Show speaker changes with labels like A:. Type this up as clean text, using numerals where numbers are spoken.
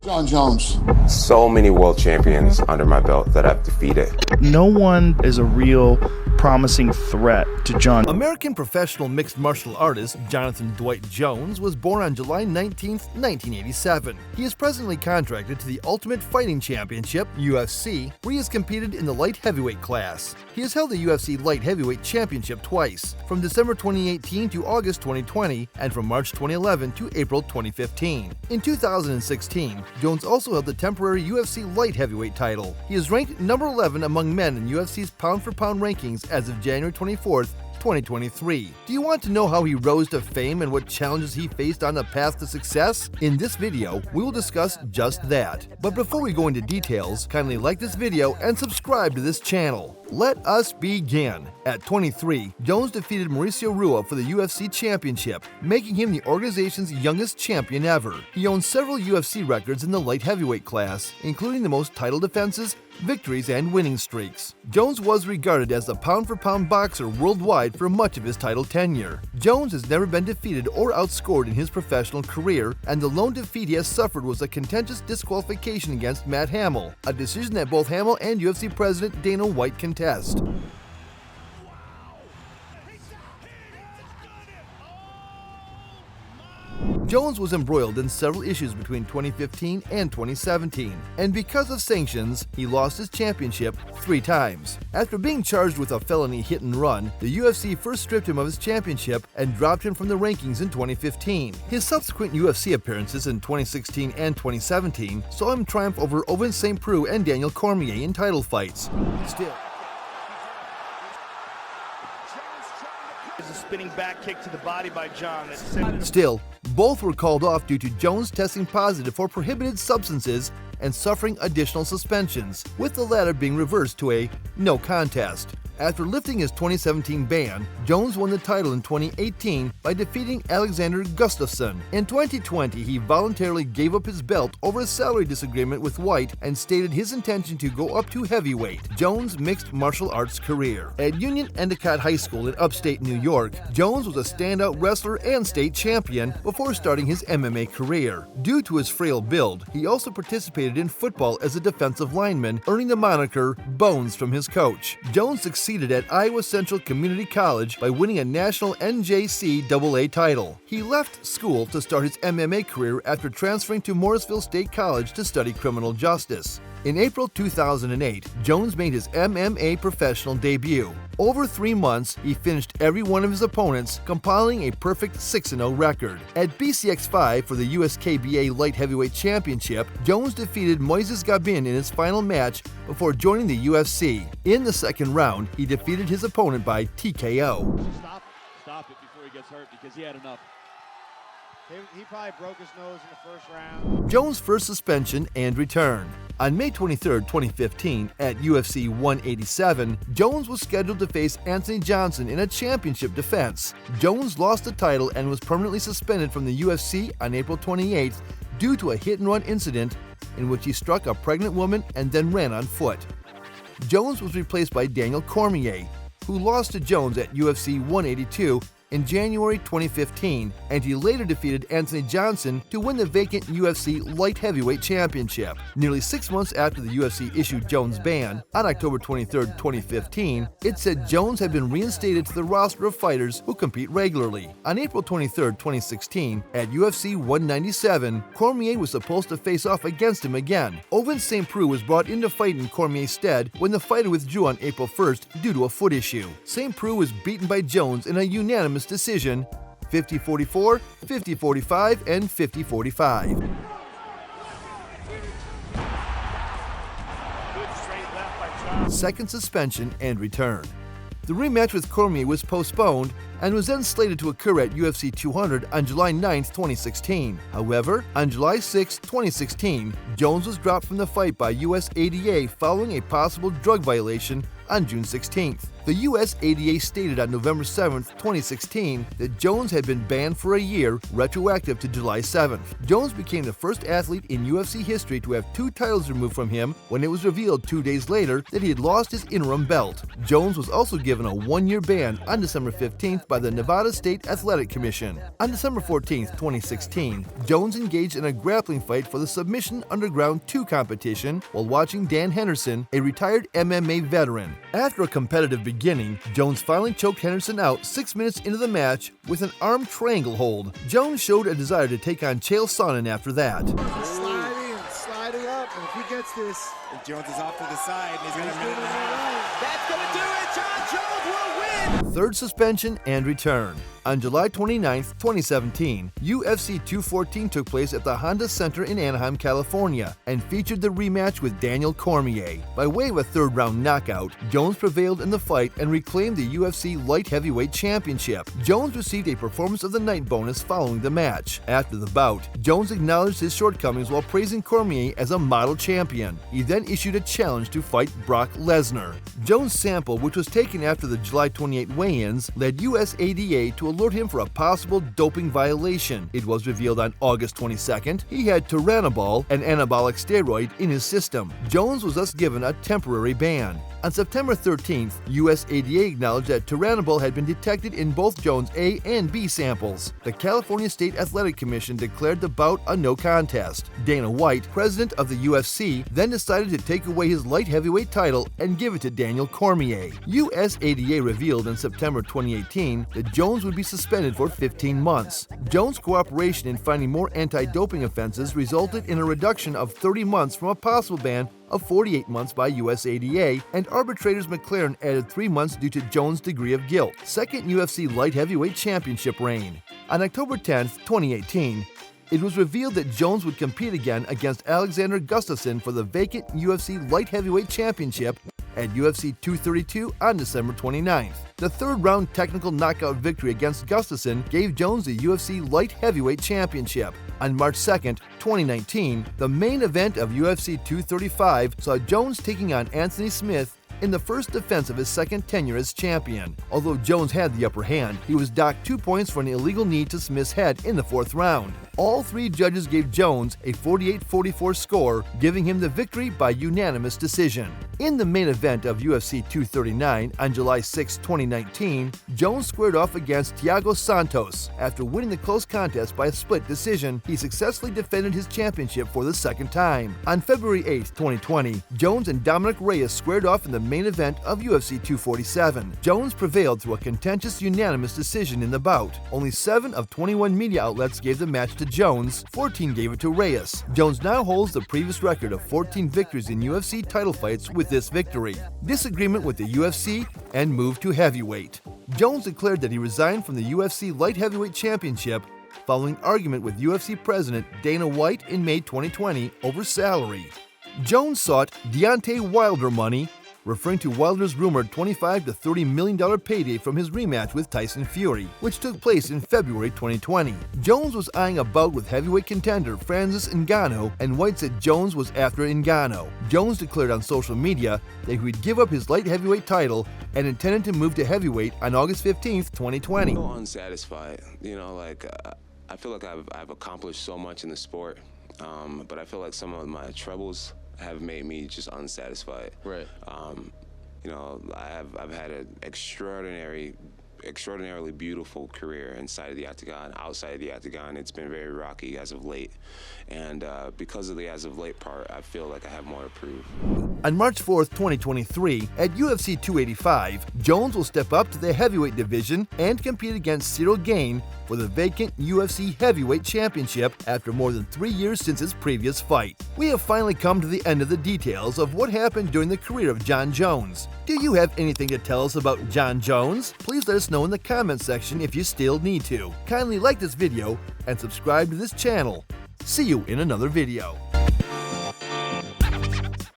A: Jon Jones.
B: So many world champions under my belt that I've defeated.
C: No one is a real promising threat to Jon.
D: American professional mixed martial artist Jonathan Dwight Jones was born on July 19, 1987. He is presently contracted to the Ultimate Fighting Championship, UFC, where he has competed in the light heavyweight class. He has held the UFC Light Heavyweight Championship twice, from December 2018 to August 2020, and from March 2011 to April 2015. In 2016, Jones also held the temporary UFC Light Heavyweight title. He is ranked number 11 among men in UFC's pound-for-pound rankings as of January 24th, 2023. Do you want to know how he rose to fame and what challenges he faced on the path to success? In this video, we will discuss just that. But before we go into details, kindly like this video and subscribe to this channel. Let us begin. At 23, Jones defeated Mauricio Rua for the UFC Championship, making him the organization's youngest champion ever. He owns several UFC records in the light heavyweight class, including the most title defenses, victories, and winning streaks. Jones was regarded as the pound-for-pound boxer worldwide for much of his title tenure. Jones has never been defeated or outscored in his professional career, and the lone defeat he has suffered was a contentious disqualification against Matt Hamill, a decision that both Hamill and UFC President Dana White contest. Jones was embroiled in several issues between 2015 and 2017, and because of sanctions, he lost his championship 3 times. After being charged with a felony hit and run, the UFC first stripped him of his championship and dropped him from the rankings in 2015. His subsequent UFC appearances in 2016 and 2017 saw him triumph over Ovince St. Preux and Daniel Cormier in title fights.
C: There's a spinning back kick to the body by Jon.
D: Still, both were called off due to Jones testing positive for prohibited substances and suffering additional suspensions, with the latter being reversed to a no contest. After lifting his 2017 ban, Jones won the title in 2018 by defeating Alexander Gustafsson. In 2020, he voluntarily gave up his belt over a salary disagreement with White and stated his intention to go up to heavyweight. Jones' mixed martial arts career. At Union Endicott High School in upstate New York, Jones was a standout wrestler and state champion before starting his MMA career. Due to his frail build, he also participated in football as a defensive lineman, earning the moniker Bones from his coach. Jones succeeded at Iowa Central Community College by winning a national NJCAA title. He left school to start his MMA career after transferring to Morrisville State College to study criminal justice. In April 2008, Jones made his MMA professional debut. Over 3 months, he finished every one of his opponents, compiling a perfect 6-0 record. At BCX5 for the USKBA Light Heavyweight Championship, Jones defeated Moises Gabin in his final match before joining the UFC. In the second round, he defeated his opponent by TKO.
E: Stop it before he gets hurt because he had enough. He probably broke his nose in the first round.
D: Jones' first suspension and return. On May 23, 2015, at UFC 187, Jones was scheduled to face Anthony Johnson in a championship defense. Jones lost the title and was permanently suspended from the UFC on April 28 due to a hit-and-run incident in which he struck a pregnant woman and then ran on foot. Jones was replaced by Daniel Cormier, who lost to Jones at UFC 182 in January 2015, and he later defeated Anthony Johnson to win the vacant UFC Light Heavyweight Championship. Nearly 6 months after the UFC issued Jones' ban, on October 23, 2015, it said Jones had been reinstated to the roster of fighters who compete regularly. On April 23, 2016, at UFC 197, Cormier was supposed to face off against him again. Ovince St. Preux was brought in to fight in Cormier's stead when the fighter withdrew on April 1st due to a foot issue. St. Preux was beaten by Jones in a unanimous decision, 50-44, 50-45, and 50-45. Second suspension and return. The rematch with Cormier was postponed and was then slated to occur at UFC 200 on July 9, 2016. However, on July 6, 2016, Jones was dropped from the fight by US ADA following a possible drug violation on June 16th. The USADA stated on November 7, 2016, that Jones had been banned for a year, retroactive to July 7th. Jones became the first athlete in UFC history to have 2 titles removed from him when it was revealed 2 days later that he had lost his interim belt. Jones was also given a 1-year ban on December 15th by the Nevada State Athletic Commission. On December 14, 2016, Jones engaged in a grappling fight for the Submission Underground 2 competition while watching Dan Henderson, a retired MMA veteran. After a competitive beginning, Jones finally choked Henderson out 6 minutes into the match with an arm triangle hold. Jones showed a desire to take on Chael Sonnen after that.
E: Sliding up, and if he gets this...
A: Jones is off to the side, and he's got a minute and a half.
E: That's going to do it! Jon Jones will win!
D: Third suspension and return. On July 29, 2017, UFC 214 took place at the Honda Center in Anaheim, California, and featured the rematch with Daniel Cormier. By way of a third-round knockout, Jones prevailed in the fight and reclaimed the UFC Light Heavyweight Championship. Jones received a Performance of the Night bonus following the match. After the bout, Jones acknowledged his shortcomings while praising Cormier as a model champion. He then issued a challenge to fight Brock Lesnar. Jones' sample, which was taken after the July 28 weigh-ins, led USADA to alert him for a possible doping violation. It was revealed on August 22nd he had Turinabol, an anabolic steroid, in his system. Jones was thus given a temporary ban. On September 13th, USADA acknowledged that Turinabol had been detected in both Jones' A and B samples. The California State Athletic Commission declared the bout a no contest. Dana White, president of the UFC, then decided to take away his light heavyweight title and give it to Daniel Cormier. USADA revealed in September 2018 that Jones would be suspended for 15 months. Jones' cooperation in finding more anti-doping offenses resulted in a reduction of 30 months from a possible ban of 48 months by USADA, and arbitrators McLaren added 3 months due to Jones' degree of guilt. Second UFC Light Heavyweight Championship reign. On October 10, 2018, it was revealed that Jones would compete again against Alexander Gustafsson for the vacant UFC Light Heavyweight Championship at UFC 232 on December 29th. The third-round technical knockout victory against Gustafsson gave Jones the UFC Light Heavyweight Championship. On March 2nd, 2019, the main event of UFC 235 saw Jones taking on Anthony Smith in the first defense of his second tenure as champion. Although Jones had the upper hand, he was docked 2 points for an illegal knee to Smith's head in the 4th round. All 3 judges gave Jones a 48-44 score, giving him the victory by unanimous decision. In the main event of UFC 239 on July 6, 2019, Jones squared off against Thiago Santos. After winning the close contest by a split decision, he successfully defended his championship for the second time. On February 8, 2020, Jones and Dominic Reyes squared off in the main event of UFC 247. Jones prevailed through a contentious unanimous decision in the bout. Only 7 of 21 media outlets gave the match to Jones, 14 gave it to Reyes. Jones now holds the previous record of 14 victories in UFC title fights with this victory. Disagreement with the UFC and move to heavyweight. Jones declared that he resigned from the UFC Light Heavyweight Championship following argument with UFC President Dana White in May 2020 over salary. Jones sought Deontay Wilder money, referring to Wilder's rumored $25 to $30 million payday from his rematch with Tyson Fury, which took place in February 2020. Jones was eyeing a bout with heavyweight contender Francis Ngannou, and White said Jones was after Ngannou. Jones declared on social media that he would give up his light heavyweight title and intended to move to heavyweight on August 15, 2020.
B: I'm so unsatisfied. I feel like I've accomplished so much in the sport, but I feel like some of my troubles have made me just unsatisfied.
F: Right.
B: I've had an extraordinarily beautiful career inside of the octagon. Outside of the octagon, it's been very rocky as of late. And because of the as of late part, I feel like I have more to prove.
D: On March 4, 2023, at UFC 285, Jones will step up to the heavyweight division and compete against Cyril Gane for the vacant UFC Heavyweight Championship after more than 3 years since his previous fight. We have finally come to the end of the details of what happened during the career of Jon Jones. Do you have anything to tell us about Jon Jones? Please let us know in the comments section if you still need to. Kindly like this video and subscribe to this channel. See you in another video.